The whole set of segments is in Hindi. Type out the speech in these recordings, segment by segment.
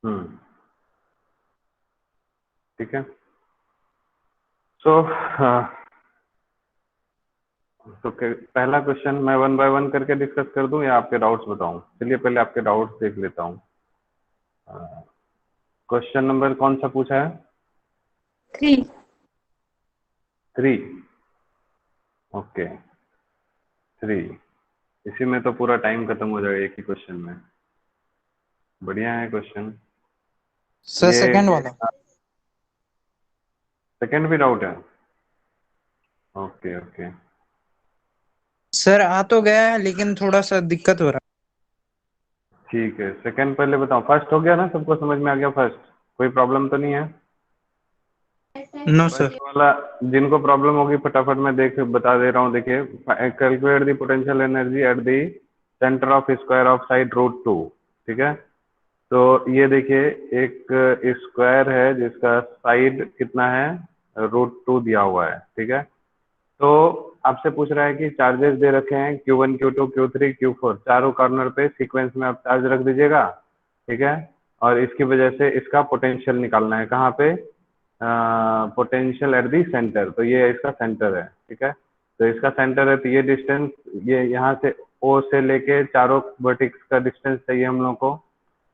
हम्म। ठीक है। सो पहला क्वेश्चन मैं वन बाय वन करके डिस्कस कर दूं या आपके डाउट्स बताऊं? चलिए पहले आपके डाउट्स देख लेता हूं। क्वेश्चन नंबर कौन सा पूछा है? 3। 3। ओके, 3। इसी में तो पूरा टाइम खत्म हो जाएगा एक ही क्वेश्चन में। बढ़िया है क्वेश्चन। सर सेकंड ये वाला। सेकंड भी डाउट है? Okay okay. सर आ तो गया है लेकिन थोड़ा सा दिक्कत हो रहा ठीक है, सेकंड पहले बताओ। फर्स्ट हो गया ना? सबको समझ में आ गया फर्स्ट? कोई प्रॉब्लम तो नहीं है? है। No first sir. वाला जिनको प्रॉब्लम होगी फटाफट मैं बता दे रहा हूँ। देखिए, calculate the potential energy at the centre of square of side √2। ठीक है। तो ये देखिए, एक स्क्वायर है जिसका साइड कितना है, √2 दिया हुआ है। ठीक है। तो आपसे पूछ रहा है कि चार्जेस दे रखे हैं Q1 Q2 Q3 Q4, चारों कॉर्नर पे सीक्वेंस में आप चार्ज रख दीजिएगा। ठीक है। और इसकी वजह से इसका पोटेंशियल निकालना है। कहाँ पे? Potential at the centre. तो ये इसका सेंटर है। ठीक है। तो इसका सेंटर है, तो ये डिस्टेंस, ये यहाँ से O से लेके चारों वर्टिक्स का डिस्टेंस चाहिए हम लोग को।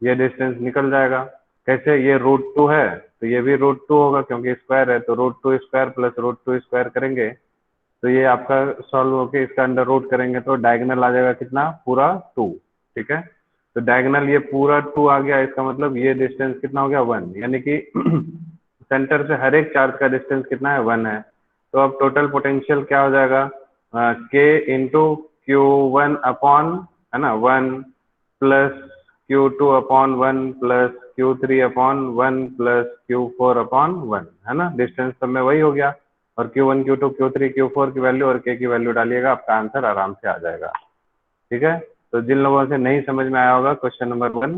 ये डिस्टेंस निकल जाएगा। कैसे? ये √2 है तो ये भी √2 होगा क्योंकि स्क्वायर है, तो √2 स्क्वायर प्लस √2 स्क्वायर करेंगे तो ये आपका सॉल्व होके इसका अंडर रूट करेंगे तो डायगोनल आ जाएगा कितना? पूरा 2। ठीक है। तो डायगोनल ये पूरा 2 आ गया, इसका मतलब ये डिस्टेंस कितना हो गया? 1। यानी कि सेंटर से हर एक चार्ज का डिस्टेंस कितना है? 1 है। तो अब टोटल पोटेंशियल क्या हो जाएगा? के इंटू Q1 अपॉन, है ना, 1 plus Q2 upon 1 plus Q3 upon 1 plus Q4 upon 1, है ना। डिस्टेंस सब में वही हो गया। और Q1 Q2 Q3 Q4 की वैल्यू और K की वैल्यू डालिएगा, आपका आंसर आराम से आ जाएगा। ठीक है। तो जिन लोगों से नहीं समझ में आया होगा क्वेश्चन नंबर 1,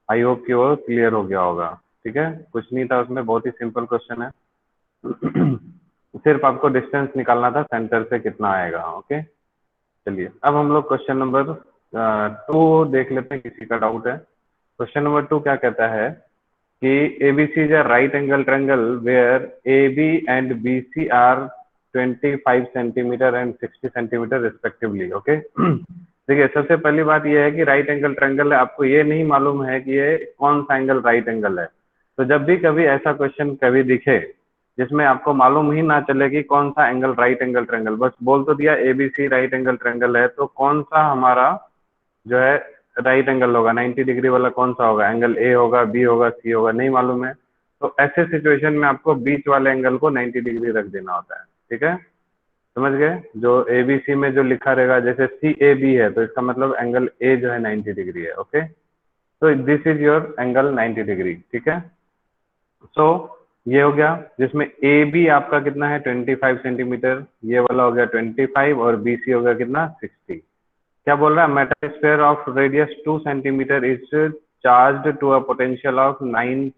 आई होप कि वो क्लियर हो गया होगा। ठीक है। कुछ नहीं था उसमें, बहुत ही सिंपल क्वेश्चन है। सिर्फ आपको डिस्टेंस निकालना था सेंटर से कितना आएगा। ओके। चलिए अब हम लोग क्वेश्चन नंबर 2 देख लेते हैं, किसी का डाउट है। क्वेश्चन नंबर 2 क्या कहता है कि ABC is a right angle triangle where AB and BC are 25 centimetre and 60 centimetre respectively. Okay. देखिए, सबसे पहली बात यह है कि राइट एंगल ट्रायंगल है, आपको ये नहीं मालूम है कि ये कौन सा एंगल राइट एंगल है। तो जब भी कभी ऐसा क्वेश्चन कभी दिखे जिसमें आपको मालूम ही ना चले कि कौन सा एंगल राइट एंगल ट्रायंगल, बस बोल तो दिया ABC राइट एंगल ट्रायंगल है, तो कौन सा हमारा जो है राइट एंगल होगा, 90 डिग्री वाला कौन सा होगा? एंगल ए होगा, बी होगा, सी होगा? नहीं मालूम है। तो ऐसे सिचुएशन में आपको बीच वाले एंगल को 90 डिग्री रख देना होता है। ठीक है। समझ गए? जो एबीसी में जो लिखा रहेगा, जैसे CAB है तो इसका मतलब एंगल ए जो है 90 डिग्री है। ओके। तो this is your angle 90 degree. ठीक है। सो ये हो गया, जिसमें ए बी आपका कितना है? 25 सेंटीमीटर। ये वाला हो गया 25 और BC हो गया कितना? 60। क्या बोल रहा है? Metal sphere of radius 2 centimetre is charged to a potential of 9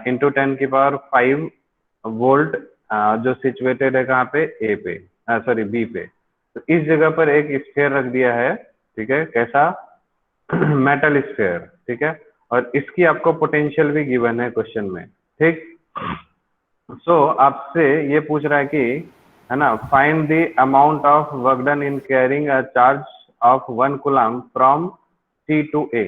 into 10⁵ volt, जो सिचुएटेड है कहाँ पे? ए पे, सॉरी बी पे। तो इस जगह पर एक स्फीयर रख दिया है। ठीक है। कैसा? Metal sphere. ठीक है। और इसकी आपको पोटेंशियल भी गिवन है क्वेश्चन में। ठीक। आपसे ये पूछ रहा है कि, है ना, find the amount of work done in carrying a charge of 1 coulomb from C to A।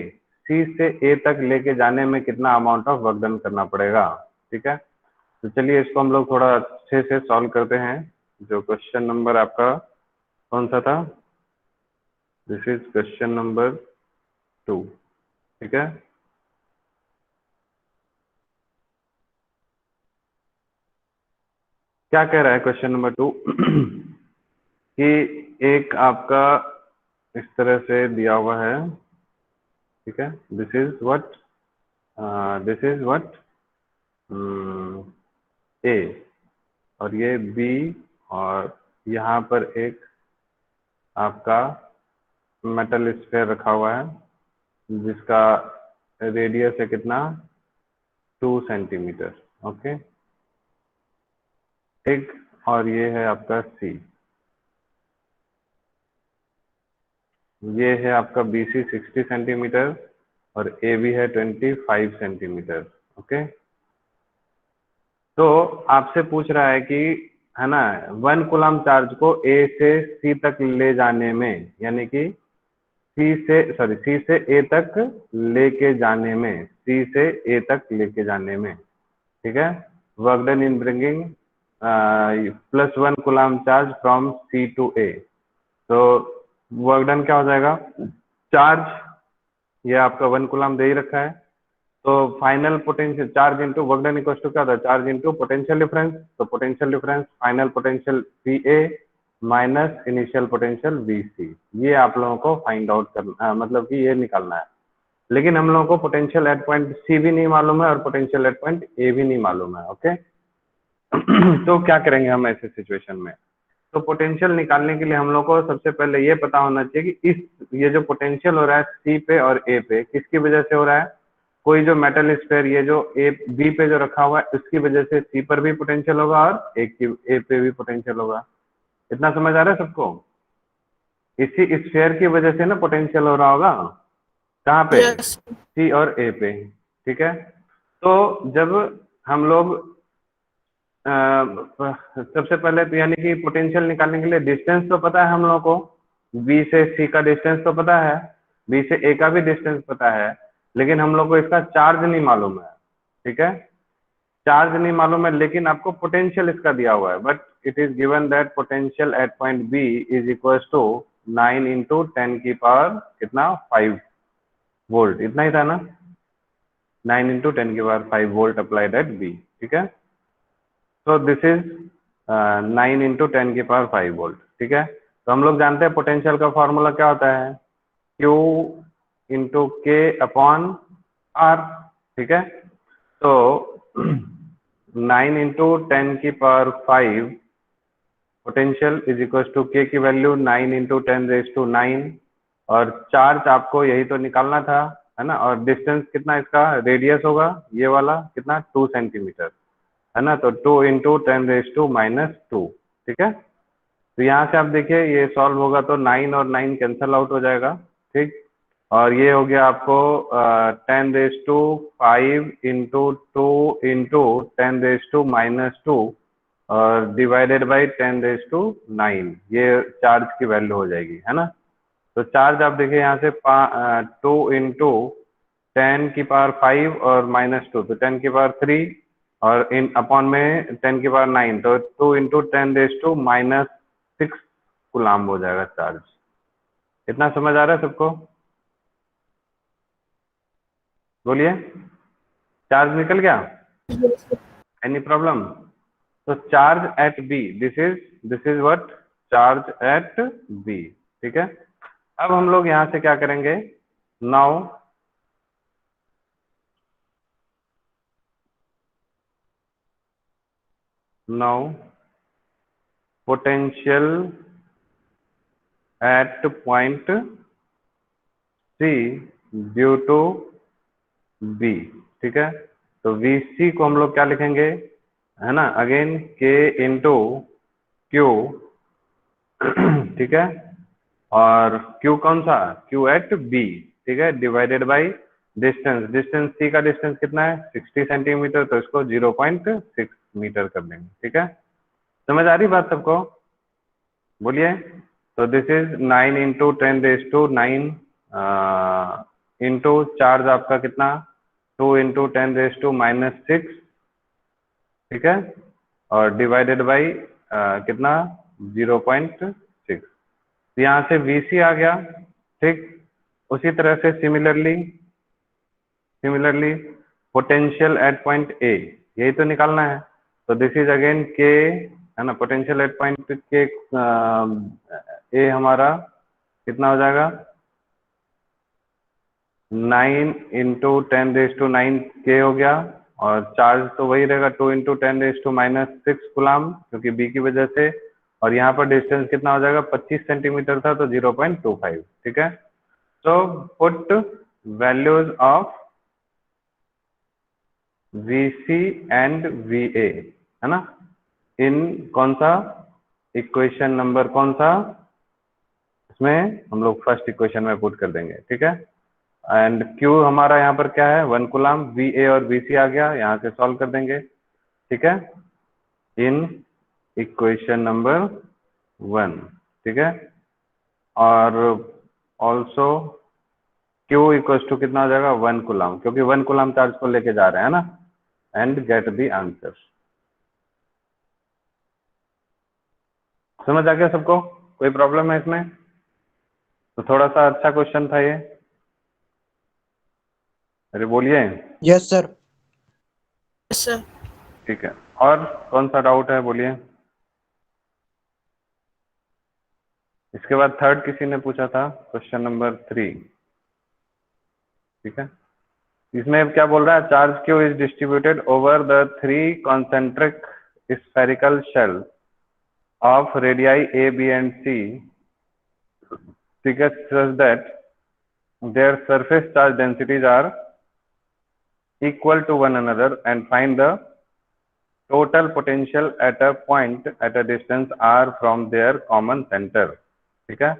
C से A तक लेके जाने में कितना अमाउंट ऑफ वर्क डन करना पड़ेगा? ठीक है। तो चलिए इसको हम लोग थोड़ा अच्छे से सॉल्व करते हैं। जो क्वेश्चन नंबर आपका कौन सा था? This is question number 2। ठीक है। क्या कह रहा है क्वेश्चन नंबर 2? कि एक आपका इस तरह से दिया हुआ है। ठीक है। This is what, this is what ए, और ये बी, और यहाँ पर एक आपका मेटल स्फीयर रखा हुआ है जिसका रेडियस है कितना? 2 सेंटीमीटर। ओके। ठीक। और ये है आपका सी। ये है आपका BC 60 सेंटीमीटर। और ए बी है 25 सेंटीमीटर। ओके, तो आपसे पूछ रहा है कि, है ना, 1 कूलम चार्ज को ए से सी तक ले जाने में, यानी कि सी से ए तक लेके जाने में, सी से ए तक लेके जाने में, ठीक है, work done in bringing +1 coulomb charge from C to A. तो वर्क डन क्या हो जाएगा, चार्ज, ये आपका 1 कूलम दे ही रखा है, तो final potential charge into work done equal to क्या होता है, चार्ज इंटू पोटेंशियल डिफरेंस। तो potential difference final potential V A minus initial potential V C, ये आप लोगों को फाइंड आउट करना, मतलब कि ये निकालना है। लेकिन हम लोगों को पोटेंशियल एट पॉइंट सी भी नहीं मालूम है और पोटेंशियल एट पॉइंट ए भी नहीं मालूम है। ओके तो क्या करेंगे हम ऐसे सिचुएशन में, तो पोटेंशियल निकालने के लिए हम लोग को सबसे पहले ये पता होना चाहिए कि ये जो पोटेंशियल हो रहा है सी पे और ए पे, किसकी वजह से हो रहा है, कोई जो मेटल स्फीयर ये जो ए बी पे जो रखा हुआ है उसकी वजह से सी पर भी पोटेंशियल होगा और ए पे भी पोटेंशियल होगा। इतना समझ आ रहा है सबको, इसी स्फीयर की वजह से ना पोटेंशियल हो रहा होगा, कहाँ पे, यस। सी और ए पे, ठीक है। तो जब हम लोग सबसे पहले तो यानी कि पोटेंशियल निकालने के लिए डिस्टेंस तो पता है हम लोगों को, बी से सी का डिस्टेंस तो पता है, बी से ए का भी डिस्टेंस पता है, लेकिन हम लोग को इसका चार्ज नहीं मालूम है, ठीक है, चार्ज नहीं मालूम है, लेकिन आपको पोटेंशियल इसका दिया हुआ है, but it is given that potential at point B is equal to 9 into 10 की पावर कितना 5 वोल्ट, इतना ही था ना, 9 इंटू 10 की power 5 volt applied at B, ठीक है। तो दिस इज 9 इंटू 10 की पावर 5 वोल्ट, ठीक है। तो हम लोग जानते हैं पोटेंशियल का फॉर्मूला क्या होता है, Q into K upon R, ठीक है। तो 9 इंटू 10 की power 5 potential is equal to K की वैल्यू 9 इंटू 10 रेज टू 9, और चार्ज आपको यही तो निकालना था, है ना, और डिस्टेंस कितना इसका रेडियस होगा ये वाला कितना 2 सेंटीमीटर, है ना, तो 2 इंटू 10 रेज टू -2, ठीक है। तो यहाँ से आप देखिए ये सॉल्व होगा तो 9 और 9 कैंसल आउट हो जाएगा, ठीक, और ये हो गया आपको 10 raise to 5 into 2 into 10 raise to -2 और डिवाइडेड बाई 10 रेज टू 9, ये चार्ज की वैल्यू हो जाएगी, है ना। तो चार्ज आप देखिए यहाँ से 2 इंटू 10 की पावर 5 और -2, तो 10 की पावर 3 और इन अपॉन में 10 की पावर 9, तो 2 इंटू 10 रेज टू -6 कूलम्ब हो जाएगा चार्ज। इतना समझ आ रहा है सबको, बोलिए, चार्ज निकल गया, एनी प्रॉब्लम। तो charge at B, this is what, charge at B, ठीक है। अब हम लोग यहां से क्या करेंगे, now potential at point C due to B, ठीक है। तो वी सी को हम लोग क्या लिखेंगे, है ना, अगेन के इंटू क्यू, ठीक है, और Q कौन सा, Q एट B, ठीक है, divided by distance, distance C का डिस्टेंस कितना है 60 सेंटीमीटर, तो इसको 0.6 मीटर कर देंगे, ठीक है। समझ आ रही बात सबको, बोलिए। तो this is 9 into 10 raise to 9 into charge आपका कितना 2 इंटू 10 रेज टू -6, ठीक है, और डिवाइडेड बाई कितना 0.6, यहाँ से VC आ गया, ठीक। उसी तरह से similarly potential at point A, यही तो निकालना है, तो दिस इज अगेन के, है ना, पोटेंशियल एट पॉइंट के ए हमारा कितना हो जाएगा 9 इंटू 10 रेज टू 9 के हो गया, और चार्ज तो वही रहेगा 2 इंटू 10 रेज टू -6 कूलम्ब, क्योंकि बी की वजह से, और यहाँ पर डिस्टेंस कितना हो जाएगा 25 सेंटीमीटर था, तो 0.25, ठीक है। तो put values of VC and VA, है ना, इन कौन सा इक्वेशन नंबर, कौन सा, इसमें हम लोग फर्स्ट इक्वेशन में पुट कर देंगे, ठीक है। एंड Q हमारा यहाँ पर क्या है 1 कूलम, VA और VC आ गया, यहाँ से सॉल्व कर देंगे, ठीक है, इन इक्वेशन नंबर 1, ठीक है। और ऑल्सो Q इक्वल्स टू कितना हो जाएगा 1 कूलम, क्योंकि 1 कूलम चार्ज को लेके जा रहे हैं ना, एंड गेट द आंसर। समझ आ गया सबको? कोई प्रॉब्लम है इसमें? तो थोड़ा सा अच्छा क्वेश्चन था ये। अरे बोलिए। Yes sir. सर ठीक है, और कौन सा डाउट है बोलिए। इसके बाद थर्ड किसी ने पूछा था, क्वेश्चन नंबर 3, ठीक है। इसमें क्या बोल रहा है, charge Q is distributed over the 3 concentric spherical shell of radii A, B and C, ठीक है, such that their surface charge densities are equal to one another and find the total potential at a point at a distance r from their common center, ठीक है,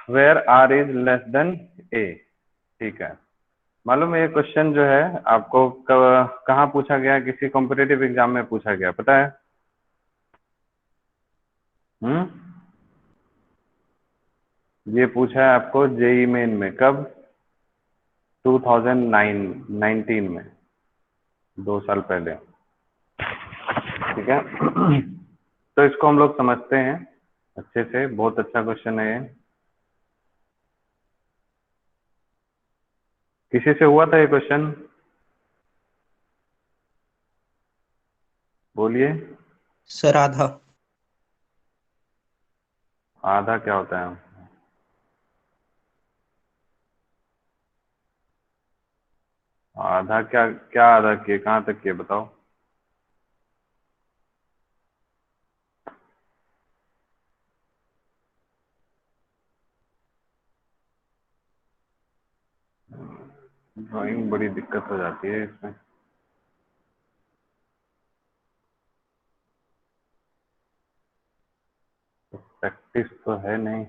where r is less than a, ठीक है। मालूम है ये क्वेश्चन जो है आपको कहाँ पूछा गया, किसी कॉम्पिटिटिव एग्जाम में पूछा गया, पता है? ये पूछा है आपको जेई मेन में, कब? 2019 में, 2 साल पहले, ठीक है। तो इसको हम लोग समझते हैं अच्छे से, बहुत अच्छा क्वेश्चन है ये। किसी से हुआ था ये क्वेश्चन? बोलिए। सर आधा। आधा क्या होता है? आधा क्या क्या आधा किए, कहाँ तक किए बताओ? ड्राइंग बड़ी दिक्कत हो जाती है इसमें। प्रैक्टिस तो है नहीं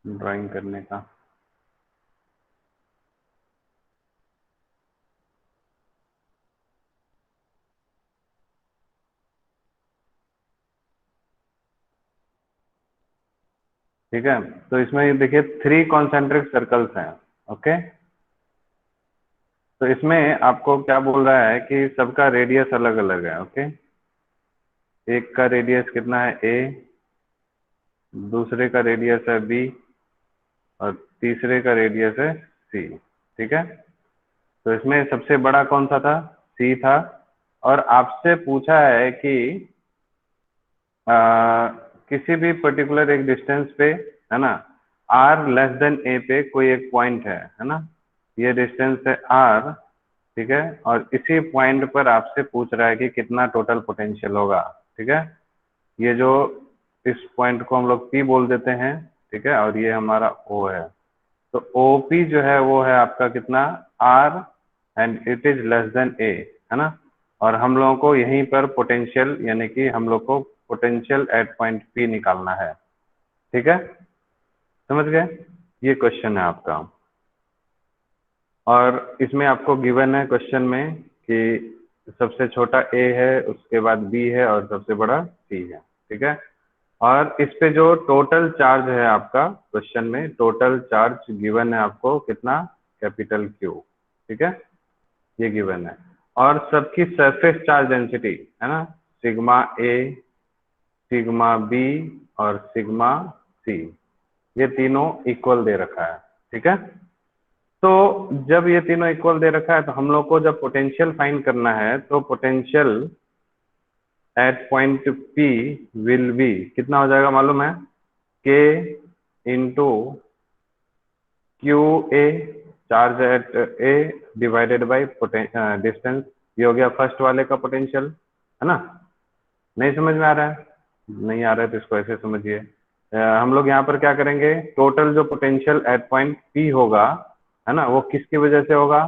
ड्राइंग करने का। ठीक है, तो इसमें ये देखिए 3 कॉन्सेंट्रिक सर्कल्स हैं, ओके। तो इसमें आपको क्या बोल रहा है कि सबका रेडियस अलग अलग है, ओके। एक का रेडियस कितना है a, दूसरे का रेडियस है b, और तीसरे का रेडियस है c, ठीक है। तो इसमें सबसे बड़ा कौन सा था? c था। और आपसे पूछा है कि किसी भी पर्टिकुलर एक डिस्टेंस पे, है ना, r लेस देन a पे कोई एक पॉइंट है ना, ये डिस्टेंस है r, ठीक है, और इसी पॉइंट पर आपसे पूछ रहा है कि कितना टोटल पोटेंशियल होगा, ठीक है। ये जो इस पॉइंट को हम लोग P बोल देते हैं, ठीक है, और ये हमारा O है। तो OP जो है वो है आपका कितना, R, and it is less than A, है ना। और हम लोगों को यहीं पर पोटेंशियल, यानी कि हम लोग को पोटेंशियल एट पॉइंट P निकालना है, ठीक है, समझ गए? ये क्वेश्चन है आपका। और इसमें आपको गिवन है क्वेश्चन में कि सबसे छोटा A है, उसके बाद B है, और सबसे बड़ा C है, ठीक है। और इस पे जो टोटल चार्ज है आपका, क्वेश्चन में टोटल चार्ज गिवन है आपको कितना, कैपिटल Q, ठीक है, ये गिवन है। और सबकी सरफेस चार्ज डेंसिटी, है ना, सिग्मा A, सिग्मा B और सिग्मा C, ये तीनों इक्वल दे रखा है, ठीक है। तो जब ये तीनों इक्वल दे रखा है, तो हम लोग को जब पोटेंशियल फाइंड करना है, तो potential at point P will be कितना हो जाएगा मालूम है? K into Q A, charge at A divided by distance, ये हो गया फर्स्ट वाले का पोटेंशियल, है ना। नहीं समझ में आ रहा है? नहीं आ रहा है तो इसको ऐसे समझिए। हम लोग यहाँ पर क्या करेंगे, टोटल जो पोटेंशियल एट पॉइंट P होगा, है ना, वो किसकी वजह से होगा?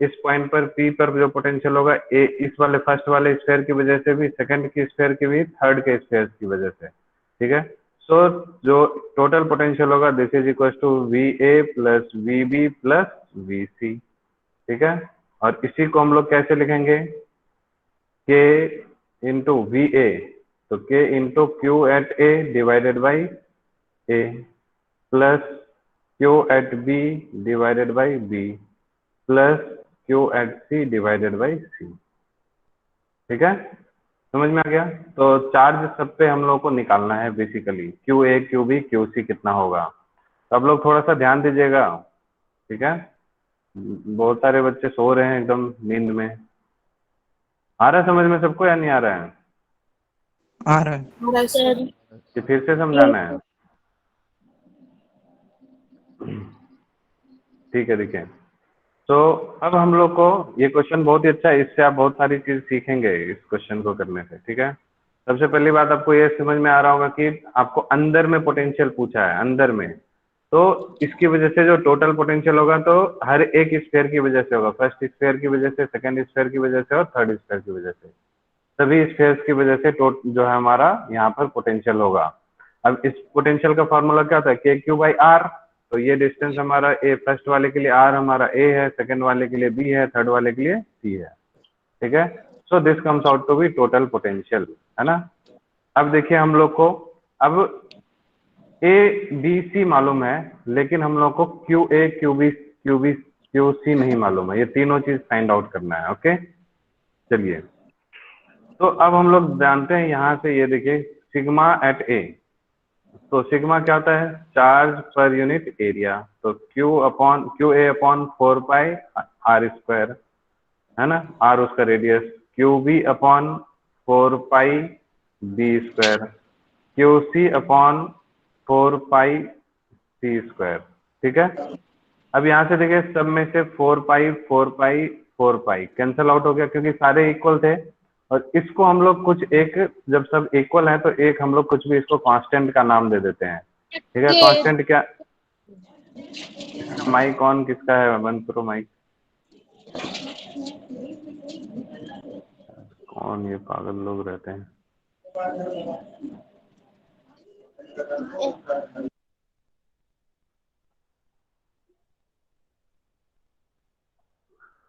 इस पॉइंट पर P पर जो पोटेंशियल होगा, इस वाले फर्स्ट वाले स्फीयर की वजह से भी, सेकंड की स्फीयर की भी, थर्ड के स्फीयर की वजह से, ठीक है। तो जो टोटल पोटेंशियल होगा this is equal to VA plus VB plus VC, ठीक है। और इसी को हम लोग कैसे लिखेंगे, K इंटू VA, तो K into Q at A divided by A plus Q at B divided by B plus Q at C divided by C, ठीक है, समझ में आ गया। तो चार्ज सब पे हम लोग को निकालना है बेसिकली, QA QB QC कितना होगा। तो आप लोग थोड़ा सा ध्यान दीजिएगा, ठीक है। बहुत सारे बच्चे सो रहे हैं एकदम नींद में। आ रहा है समझ में सबको या नहीं आ रहा है, आ रहा है। हमारा सर कि फिर से समझाना है? ठीक है, देखिए। तो अब हम लोग को ये क्वेश्चन बहुत ही अच्छा है, इससे आप बहुत सारी चीज सीखेंगे इस क्वेश्चन को करने से, ठीक है। सबसे पहली बात आपको ये समझ में आ रहा होगा कि आपको अंदर में पोटेंशियल पूछा है, अंदर में, तो इसकी वजह से जो टोटल पोटेंशियल होगा तो हर एक स्फीयर की वजह से होगा, फर्स्ट स्फीयर की वजह से, सेकंड स्फीयर की वजह से और थर्ड स्फीयर की वजह से, सभी स्फीयर्स की वजह से जो है हमारा यहाँ पर पोटेंशियल होगा। अब इस पोटेंशियल का फॉर्मूला क्या होता है, KQ/R। तो ये डिस्टेंस हमारा ए, फर्स्ट वाले के लिए R हमारा A है, सेकंड वाले के लिए B है, थर्ड वाले के लिए C है, ठीक है। So this comes out to be total potential, है ना। अब देखिए हम लोग को अब ABC मालूम है, लेकिन हम लोग को QA QB QC नहीं मालूम है, ये तीनों चीज फाइंड आउट करना है, ओके। चलिए, तो अब हम लोग जानते हैं यहाँ से, ये देखिए सिग्मा एट A, तो सिग्मा क्या होता है, चार्ज पर यूनिट एरिया। तो QA अपॉन 4πr², है ना, R उसका radius, QB upon 4πb², QC upon 4πc², ठीक है। अब यहाँ से देखिए सब में से 4π कैंसल आउट हो गया क्योंकि सारे इक्वल थे। और इसको हम लोग कुछ एक, जब सब इक्वल है तो एक हम लोग कुछ भी इसको कांस्टेंट का नाम दे देते हैं, ठीक है। कांस्टेंट क्या, माइक ऑन किसका है, बंद करो माइक। कौन ये पागल लोग रहते हैं।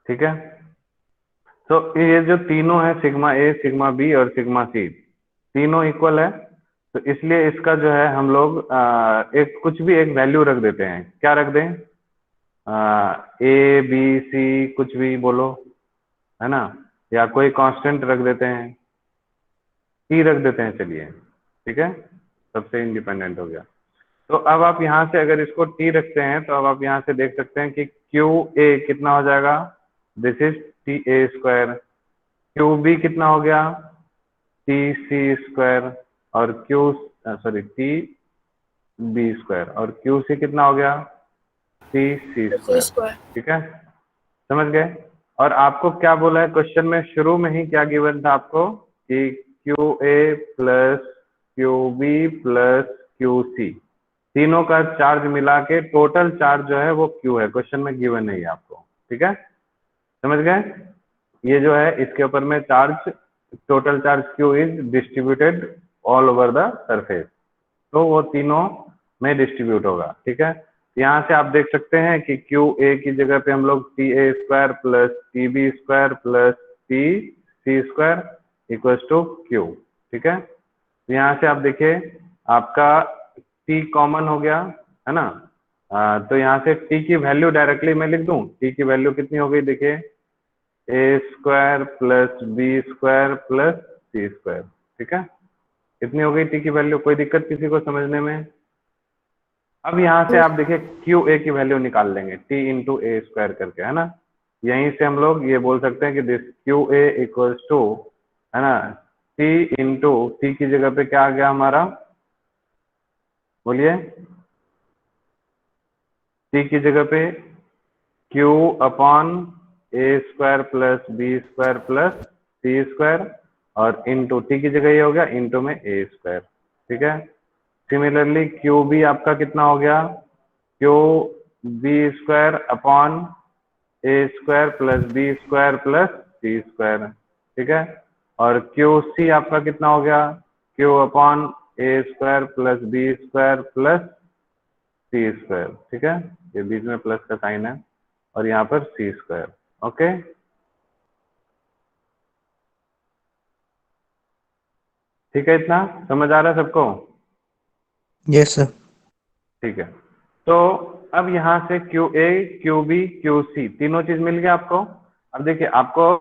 ठीक है, तो ये जो तीनों है, सिग्मा A, सिग्मा B और सिग्मा C, तीनों इक्वल है। तो इसलिए इसका जो है हम लोग एक कुछ भी एक वैल्यू रख देते हैं, क्या रख दें, ABC कुछ भी बोलो, है ना, या कोई कांस्टेंट रख देते हैं, T रख देते हैं, चलिए, ठीक है, सबसे इंडिपेंडेंट हो गया। तो अब आप यहाँ से अगर इसको T रखते हैं तो अब आप यहाँ से देख सकते हैं कि QA कितना हो जाएगा, दिस इज TA², QB कितना हो गया, TC² और TB², और QC कितना हो गया, TC², ठीक है, समझ गए। और आपको क्या बोला है क्वेश्चन में, शुरू में ही क्या गिवन था आपको कि QA plus QB plus QC तीनों का चार्ज मिला के टोटल चार्ज जो है वो Q है, क्वेश्चन में गिवन नहीं है आपको, ठीक है, समझ गए। ये जो है इसके ऊपर में charge, total charge Q is distributed all over the surface, तो वो तीनों में डिस्ट्रीब्यूट होगा, ठीक है। यहाँ से आप देख सकते हैं कि QA की जगह पे हम लोग TA² plus TB² plus TC² equals to Q, ठीक है। यहाँ से आप देखिए आपका T कॉमन हो गया, है ना। तो यहाँ से T की वैल्यू डायरेक्टली मैं लिख दूं, T की वैल्यू कितनी हो गई, देखिए A² plus B² plus C², ठीक है, कितनी हो गई T की वैल्यू, कोई दिक्कत किसी को समझने में। अब यहाँ से आप देखिए QA की वैल्यू निकाल लेंगे T इंटू A² करके, है ना। यहीं से हम लोग ये बोल सकते हैं कि दिस QA इक्वल्स टू, है ना, T इंटू T की जगह पे क्या आ गया हमारा, बोलिए, T की जगह पे Q upon A² plus B² plus C² और इंटू T की जगह ये हो गया इंटू में A², ठीक है। सिमिलरली QB आपका कितना हो गया, QB² upon A² plus B² plus C², ठीक है। और QC आपका कितना हो गया, Q upon A square plus B square plus C square, ठीक है, ये बीच में प्लस का साइन है, और यहाँ पर सी स्क्वायर। ओके, ठीक है, इतना समझ आ रहा है सबको? Yes sir. ठीक है, तो अब यहाँ से Q A, Q B, Q C तीनों चीज मिल गया आपको। अब देखिए आपको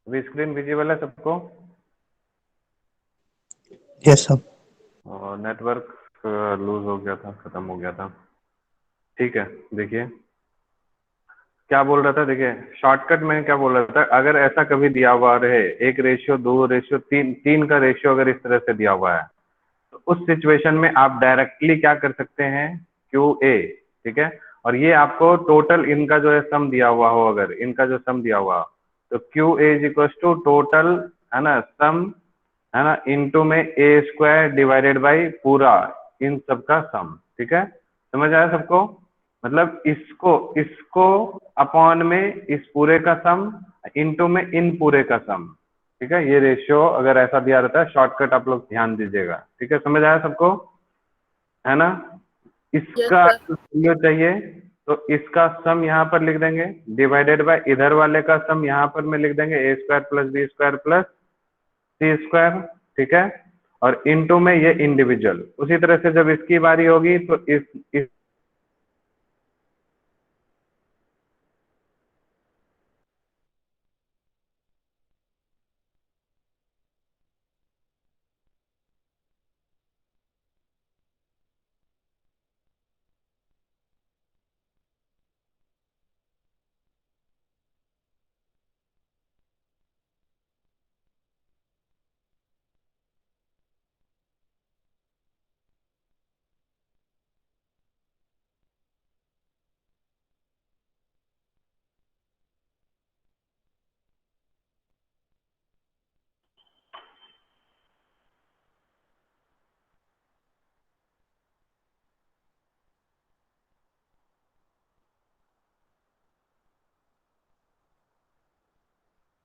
अभी स्क्रीन विजिबल है सबको? Yes sir. और नेटवर्क लूज हो गया था, खत्म हो गया था। ठीक है, देखिए क्या बोल रहा था, देखिए शॉर्टकट में क्या बोल रहा था, अगर ऐसा कभी दिया हुआ रहे 1:2:3, 3 का रेशियो अगर इस तरह से दिया हुआ है, तो उस सिचुएशन में आप डायरेक्टली क्या कर सकते हैं, क्यू ए, ठीक है, और ये आपको टोटल इनका जो है सम दिया हुआ हो, अगर इनका जो सम दिया हुआ, तो Q A is equal to total, है ना, सम, है ना, इनटू में ए स्क्वायर डिवाइडेड बाई पूरा इन सब का सम। ठीक है, समझ आया सबको? मतलब इसको इसको अपॉन में इस पूरे का सम, इनटू में इन पूरे का सम। ठीक है, ये रेशियो अगर ऐसा दिया रहता है, शॉर्टकट आप लोग ध्यान दीजिएगा। ठीक है, समझ आया सबको, है ना? यस इसका सर। वैल्यू चाहिए तो इसका सम यहाँ पर लिख देंगे, डिवाइडेड बाय इधर वाले का सम यहाँ पर में लिख देंगे, A square plus B square plus C square. ठीक है, और इनटू में ये इंडिविजुअल। उसी तरह से जब इसकी बारी होगी तो इस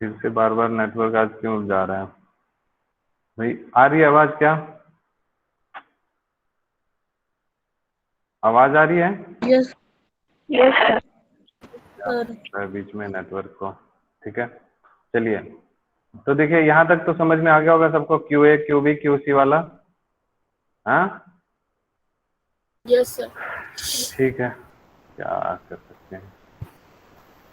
फिर से बार बार नेटवर्क आज क्यों जा रहा है भाई? आ रही है आवाज क्या? आवाज आ रही है? Yes yes sir. सर। बीच में नेटवर्क को, ठीक है। चलिए, तो देखिए यहाँ तक तो समझ में आ गया होगा सबको, Q A Q B Q C वाला। हाँ यस सर। ठीक है, क्या कर सकते हैं।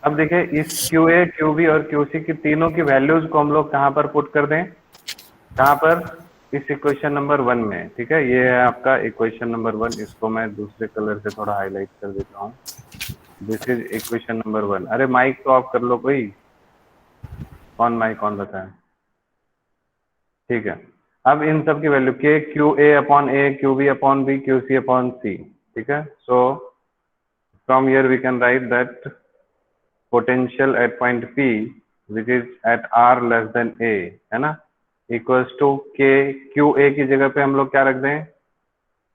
अब देखिए इस क्यू ए क्यू बी और क्यू सी की तीनों की वैल्यूज को हम लोग कहाँ पर पुट कर दें? कहाँ पर? इस इक्वेशन नंबर 1 में, ठीक है। ये है आपका इक्वेशन नंबर 1। इसको मैं दूसरे कलर से थोड़ा हाईलाइट कर देता हूँ। This is equation number 1। अरे माइक तो ऑफ कर लो कोई, कौन माइक ऑन रखा है? ठीक है। अब इन सब की value K Q A upon A, Q B upon B, Q C upon C, ठीक है। So from here we can write that potential at point P which is at R less than A, है ना, equals to K Q A की जगह पे हम लोग क्या रख दें?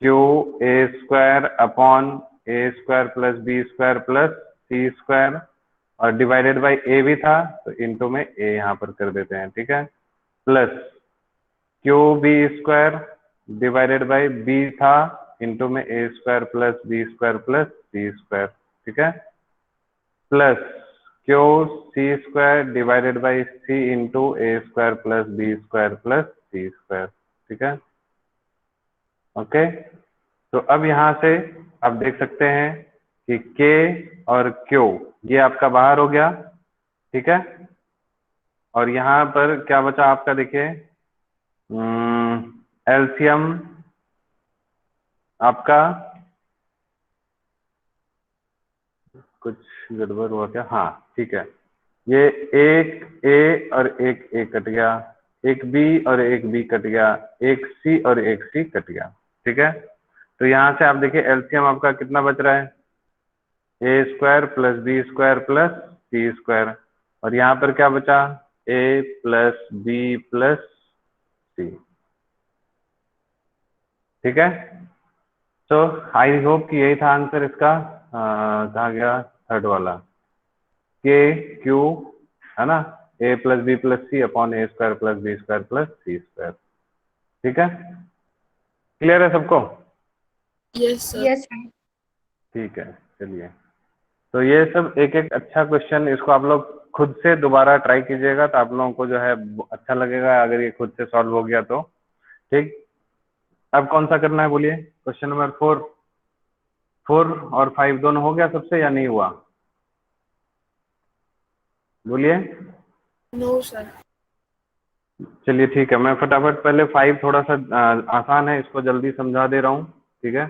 Q A square upon A square plus B square plus C square, और डिवाइडेड बाई ए भी था तो इंटू में ए यहाँ पर कर देते हैं, ठीक है। Plus Q B square divided by B था इंटू में A square plus B square plus C square, ठीक है। Plus Q C square divided by C into A square plus B square plus C square, ठीक है। ओके, तो अब यहाँ से आप देख सकते हैं कि K और Q ये आपका बाहर हो गया, ठीक है। और यहाँ पर क्या बचा आपका? देखिए एलसीएम आपका, कुछ गड़बड़ हुआ क्या? हाँ ठीक है, ये एक ए और एक ए कट गया, एक बी और एक बी कट गया, एक सी और एक सी कट गया, ठीक है। तो यहाँ से आप देखिए एलसीएम आपका कितना बच रहा है? A square plus B square plus C square, और यहाँ पर क्या बचा? A plus B plus C, ठीक है। तो आई होप कि यही था आंसर इसका। कहाँ गया थर्ड वाला? के क्यू, है ना, A plus B plus C upon A square plus B square plus C square, ठीक है। क्लियर है सबको? Yes sir. यस ठीक है, चलिए। तो ये सब एक एक अच्छा क्वेश्चन, इसको आप लोग खुद से दोबारा ट्राई कीजिएगा तो आप लोगों को जो है अच्छा लगेगा, अगर ये खुद से सॉल्व हो गया तो, ठीक। अब कौन सा करना है बोलिए? Question number 4। 4 और 5 दोनों हो गया सबसे या नहीं हुआ? बोलिए। No sir. चलिए ठीक है, मैं फटाफट पहले 5 थोड़ा सा आसान है, इसको जल्दी समझा दे रहा हूँ, ठीक है।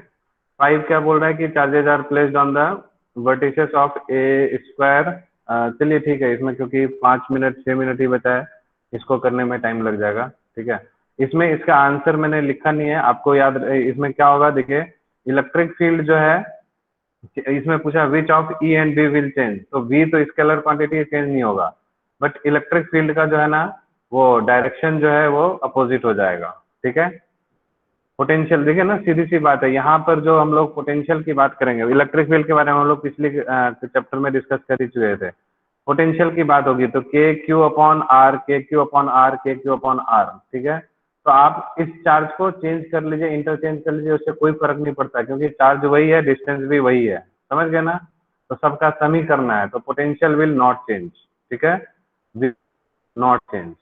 5 क्या बोल रहा है कि charges are placed on the vertices of a square. चलिए ठीक है, इसमें क्योंकि 5 मिनट 6 मिनट ही बचा है, इसको करने में टाइम लग जाएगा, ठीक है। इसमें इसका आंसर मैंने लिखा नहीं है, आपको याद इसमें क्या होगा? देखिए इलेक्ट्रिक फील्ड जो है, इसमें पूछा which of E and B will change, तो वी तो स्केलर क्वांटिटी चेंज नहीं होगा, बट इलेक्ट्रिक फील्ड का जो है ना वो डायरेक्शन जो है वो अपोजिट हो जाएगा, ठीक है। पोटेंशियल देखिए ना, सीधी सी बात है, यहाँ पर जो हम लोग पोटेंशियल की बात करेंगे, इलेक्ट्रिक फील्ड के बारे में हम लोग पिछले चैप्टर में डिस्कस कर ही चुके थे। पोटेंशियल की बात होगी तो के क्यू अपॉन आर, के क्यू अपॉन आर, के क्यू अपॉन आर, ठीक है। तो आप इस चार्ज को चेंज कर लीजिए, इंटरचेंज कर लीजिए, उससे कोई फर्क नहीं पड़ता, क्योंकि चार्ज वही है, डिस्टेंस भी वही है, समझ गए ना। तो सबका सम ही करना है, तो पोटेंशियल विल नॉट चेंज, ठीक है, नॉट चेंज,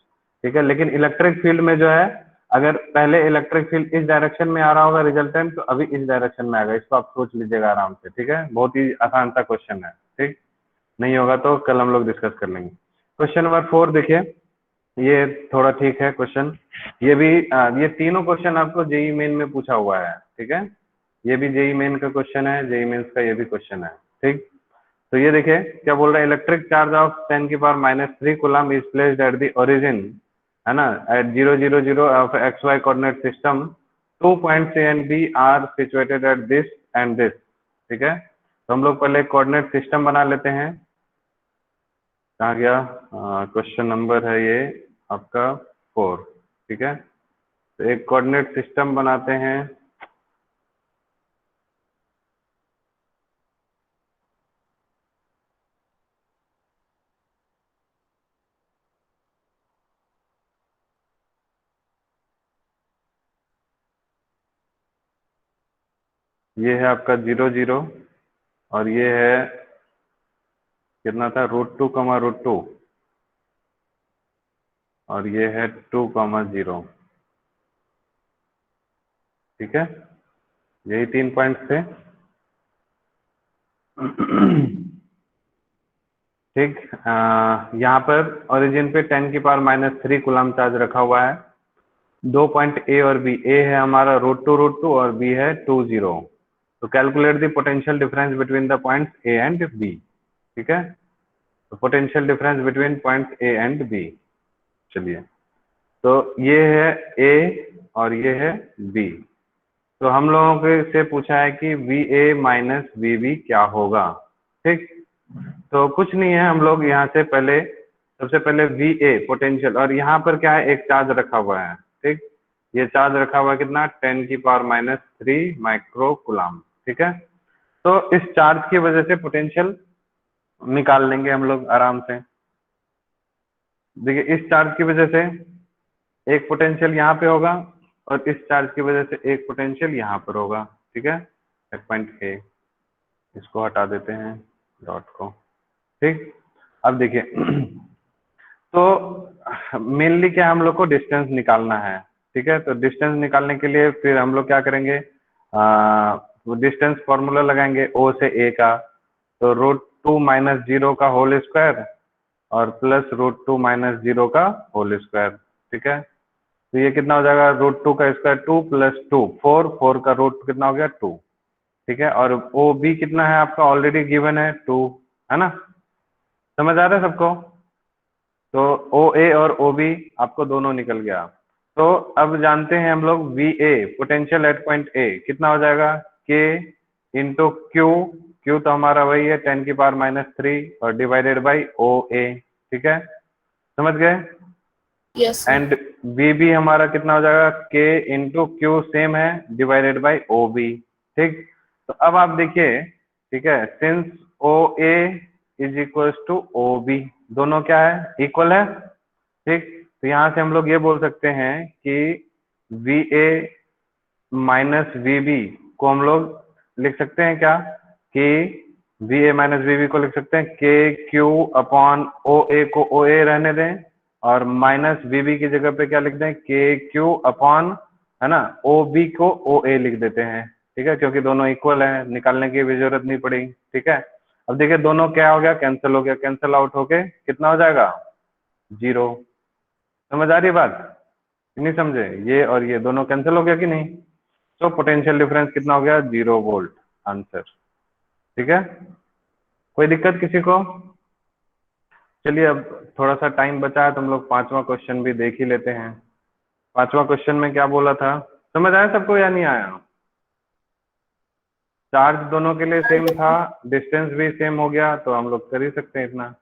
ठीक है। लेकिन इलेक्ट्रिक फील्ड में जो है, अगर पहले इलेक्ट्रिक फील्ड इस डायरेक्शन में आ रहा होगा रिजल्टेंट, तो अभी इस डायरेक्शन में आएगा, इसको आप सोच लीजिएगा आराम से, ठीक है। बहुत ही आसान सा क्वेश्चन है, ठीक। नहीं होगा तो कल हम लोग डिस्कस कर लेंगे। क्वेश्चन नंबर 4 देखिए, ये थोड़ा ठीक है क्वेश्चन। ये भी ये तीनों क्वेश्चन आपको जेई मेन में पूछा हुआ है, ठीक है। ये भी जेई मेन का क्वेश्चन है, जेई मेन्स का ये भी क्वेश्चन है, ठीक। तो ये देखिए क्या बोल रहा है, electric charge of 10⁻³ coulomb is placed at the origin, है ना, at 0 0 0 of X Y coordinate system, 2 points A and B are situated at this and this, ठीक है। तो हम लोग पहले कोऑर्डिनेट सिस्टम बना लेते हैं। कहाँ गया? क्वेश्चन नंबर है ये आपका 4, ठीक है। तो एक कोऑर्डिनेट सिस्टम बनाते हैं। ये है आपका 0 0 और ये है कितना था √2, और ये है 2, 0। ठीक है, यही 3 पॉइंट्स थे। ठीक, यहाँ पर ओरिजिन पे 10⁻³ कूलम चार्ज रखा हुआ है। 2 पॉइंट ए और बी, ए है हमारा √2 और बी है 2 0। तो calculate the potential difference between the points A and B. ठीक है, तो potential difference between points A and B. चलिए, तो ये है ए और ये है बी। तो हम लोगों के से पूछा है कि V A minus V B क्या होगा। ठीक, तो कुछ नहीं है, हम लोग यहाँ से पहले सबसे पहले वी ए पोटेंशियल, और यहाँ पर क्या है, एक चार्ज रखा हुआ है। ठीक, ये चार्ज रखा हुआ है कितना, 10⁻³ माइक्रो कूलम। ठीक है, तो इस चार्ज की वजह से पोटेंशियल निकाल लेंगे हम लोग आराम से। देखिए, इस चार्ज की वजह से एक पोटेंशियल यहाँ पे होगा और इस चार्ज की वजह से एक पोटेंशियल यहाँ पर होगा। ठीक है, एक पॉइंट ए, इसको हटा देते हैं डॉट को। ठीक, अब देखिए, तो मेनली क्या हम लोग को डिस्टेंस निकालना है। ठीक है, तो डिस्टेंस निकालने के लिए फिर हम लोग क्या करेंगे, डिस्टेंस फॉर्मूला लगाएंगे ओ से ए का, तो √2 - 0 का होल स्क्वायर और प्लस √2 - 0 का होल स्क्वायर। ठीक है, तो ये कितना हो जाएगा, √2 का स्क्वायर 2 + 2 4, 4 का रूट कितना हो गया 2। ठीक है, और ओ बी कितना है आपका, ऑलरेडी गिवन है 2, है ना। समझ आ रहा है सबको। तो ओ ए और ओ बी आपको दोनों निकल गया। तो अब जानते हैं हम लोग V A potential at point A कितना हो जाएगा, के इंटू क्यू, क्यू तो हमारा वही है 10⁻³ और डिवाइडेड बाई ओ ए। ठीक है, समझ गए। Yes, sir. And B B हमारा कितना हो जाएगा, के इंटू क्यू सेम है डिवाइडेड बाई ओ बी। ठीक, तो अब आप देखिए, ठीक है, since O A is equal to O B, दोनों क्या है, इक्वल है। ठीक, तो यहाँ से हम लोग ये बोल सकते हैं कि V A minus V B को हम लोग लिख सकते हैं क्या, कि V A minus V B को लिख सकते हैं के क्यू अपॉन ओ ए को ओ ए रहने दें, और माइनस वी बी की जगह पे क्या लिख दें, के क्यू अपॉन, है ना, ओ बी को ओ ए लिख देते हैं। ठीक है, क्योंकि दोनों इक्वल है, निकालने की भी जरूरत नहीं पड़ी। ठीक है, अब देखिए दोनों क्या हो गया, कैंसिल हो गया, कैंसिल आउट होके कितना हो जाएगा, 0। समझ आ रही है बात, नहीं समझे, ये और ये दोनों कैंसिल हो गया कि नहीं। तो पोटेंशियल डिफरेंस कितना हो गया, 0 वोल्ट, आंसर। ठीक है, कोई दिक्कत किसी को। चलिए, अब थोड़ा सा टाइम बचा है तो हम लोग 5वां क्वेश्चन भी देख ही लेते हैं। 5वां क्वेश्चन में क्या बोला था, समझ आया सबको या नहीं आया। चार्ज दोनों के लिए सेम था, डिस्टेंस भी सेम हो गया, तो हम लोग कर ही सकते हैं इतना।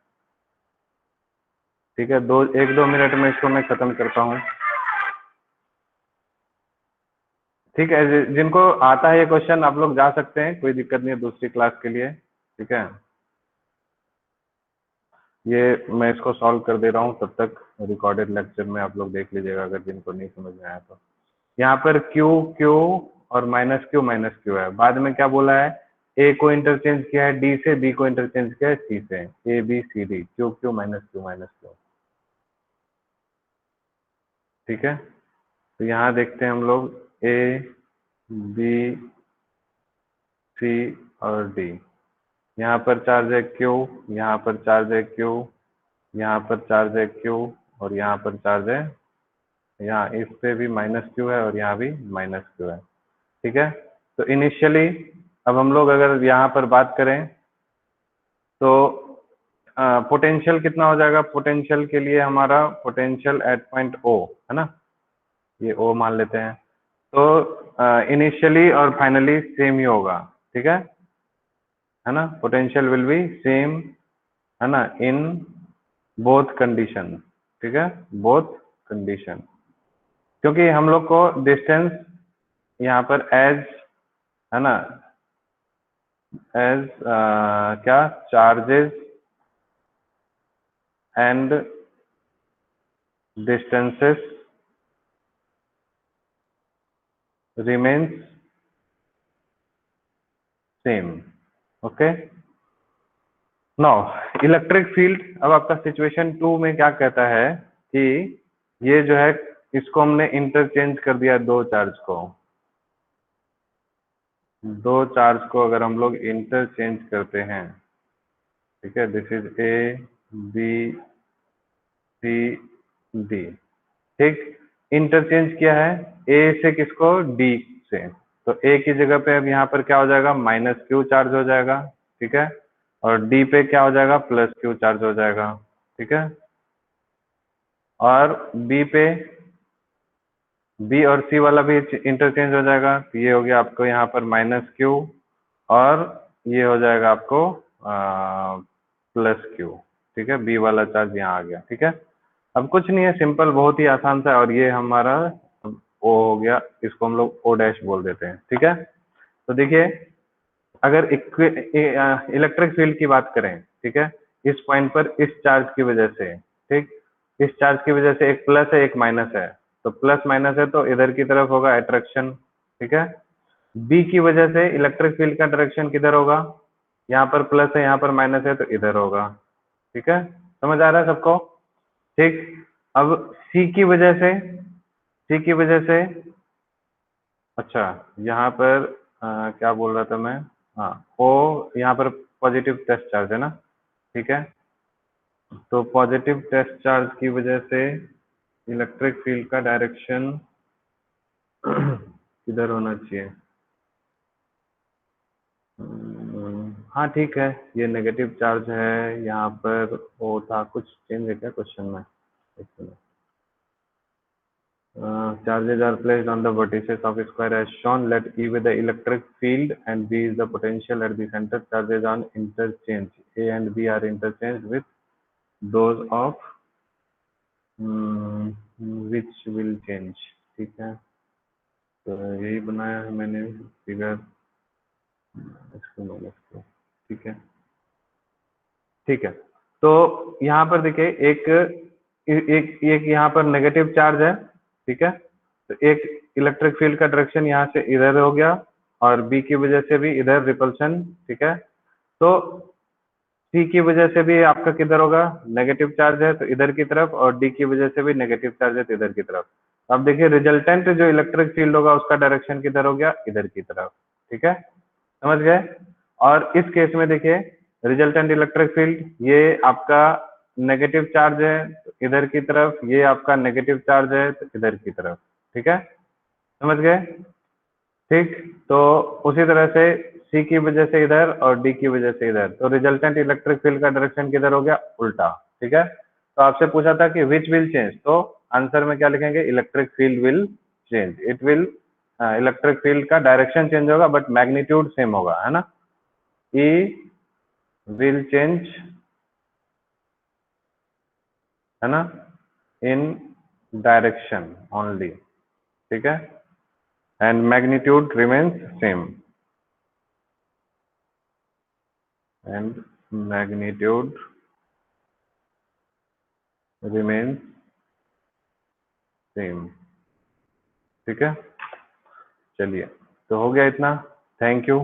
ठीक है, 1-2 मिनट में इसको मैं खत्म करता हूँ। ठीक है, जिनको आता है ये क्वेश्चन आप लोग जा सकते हैं, कोई दिक्कत नहीं है दूसरी क्लास के लिए। ठीक है, ये मैं इसको सॉल्व कर दे रहा हूँ, तब तक रिकॉर्डेड लेक्चर में आप लोग देख लीजिएगा अगर जिनको नहीं समझ में आया तो। यहाँ पर Q Q और -Q है, बाद में क्या बोला है, A को इंटरचेंज किया है D से, B को इंटरचेंज किया है C से, A B C D, Q Q -Q। ठीक है, तो यहाँ देखते हैं हम लोग A B C और D, यहाँ पर चार्ज है Q, यहाँ पर चार्ज है Q, यहाँ पर चार्ज है Q और यहाँ पर चार्ज है, यहाँ इस पे भी -Q है और यहाँ भी -Q है। ठीक है, तो इनिशियली अब हम लोग अगर यहाँ पर बात करें तो पोटेंशियल कितना हो जाएगा, पोटेंशियल के लिए हमारा पोटेंशियल एट पॉइंट O, है ना, ये O मान लेते हैं। तो इनिशियली और फाइनली सेम ही होगा। ठीक है ना, पोटेंशियल विल बी सेम, है ना, इन बोथ कंडीशन। ठीक है, बोथ कंडीशन, क्योंकि हम लोग को डिस्टेंस यहाँ पर एज, है ना, एज क्या, charges and distances remains same. Okay, now electric field, अब आपका सिचुएशन 2 में क्या कहता है कि ये जो है इसको हमने इंटरचेंज कर दिया दो चार्ज को अगर हम लोग इंटरचेंज करते हैं, ठीक है, this is A B C D, ठीक, इंटरचेंज किया है ए से किसको, डी से, तो ए की जगह पे अब यहाँ पर क्या हो जाएगा, -q चार्ज हो जाएगा, ठीक है, और डी पे क्या हो जाएगा, +q चार्ज हो जाएगा, ठीक है, और बी पे बी और सी वाला भी इंटरचेंज हो जाएगा, तो ये हो गया आपको यहाँ पर -q और ये हो जाएगा आपको +q, ठीक है, बी वाला चार्ज यहाँ आ गया, ठीक है। अब कुछ नहीं है, सिंपल, बहुत ही आसान सा, और ये हमारा ओ हो गया, इसको हम लोग ओ डैश बोल देते हैं, ठीक है। तो देखिए अगर इलेक्ट्रिक फील्ड की बात करें, ठीक है, इस पॉइंट पर इस चार्ज की वजह से, ठीक, इस चार्ज की वजह से एक प्लस है एक माइनस है, तो प्लस माइनस है तो इधर की तरफ होगा अट्रैक्शन, ठीक है। बी की वजह से इलेक्ट्रिक फील्ड का डायरेक्शन किधर होगा, यहाँ पर प्लस है यहाँ पर माइनस है तो इधर होगा, ठीक है, समझ आ रहा है सबको, ठीक। अब सी की वजह से, अच्छा यहाँ पर क्या बोल रहा था मैं, हाँ, ओ यहाँ पर पॉजिटिव टेस्ट चार्ज है ना, ठीक है, तो पॉजिटिव टेस्ट चार्ज की वजह से इलेक्ट्रिक फील्ड का डायरेक्शन किधर होना चाहिए, हाँ ठीक है, ये नेगेटिव चार्ज है यहाँ पर, वो था कुछ चेंज है क्या क्वेश्चन में, एक minute, charges are placed on the vertices of a square as shown. Let E be the electric field and B is the potential at the center. Charges on interchange. A and B are interchanged with those of which will change. ठीक है, तो यही बनाया है मैंने फिगर, इसको, ठीक है, ठीक है। तो यहाँ पर देखिए एक यहाँ पर नेगेटिव चार्ज है, ठीक है, तो एक इलेक्ट्रिक फील्ड का डायरेक्शन यहाँ से इधर हो गया और बी की वजह से भी इधर रिपल्शन, ठीक है, तो सी की वजह से भी आपका किधर होगा, नेगेटिव चार्ज है तो इधर की तरफ, और डी की वजह से भी नेगेटिव चार्ज है तो इधर की तरफ। अब देखिए रिजल्टेंट जो इलेक्ट्रिक फील्ड होगा उसका डायरेक्शन किधर हो गया, इधर की तरफ, ठीक है, समझ गए। और इस केस में देखिए रिजल्टेंट इलेक्ट्रिक फील्ड ये आपका नेगेटिव चार्ज है तो इधर की तरफ, ये आपका नेगेटिव चार्ज है तो इधर की तरफ, ठीक है, समझ गए, ठीक। तो उसी तरह से सी की वजह से इधर और डी की वजह से इधर, तो रिजल्टेंट इलेक्ट्रिक फील्ड का डायरेक्शन किधर हो गया, उल्टा, ठीक है। तो आपसे पूछा था कि विच विल चेंज, तो आंसर में क्या लिखेंगे, electric field will change, it will, electric field का डायरेक्शन चेंज होगा बट मैग्नीट्यूड सेम होगा, है ना, ई विल चेंज, है ना, इन डायरेक्शन ओनली, ठीक है, and magnitude remains same, and magnitude remains same, ठीक है। चलिए, तो हो गया इतना, थैंक यू।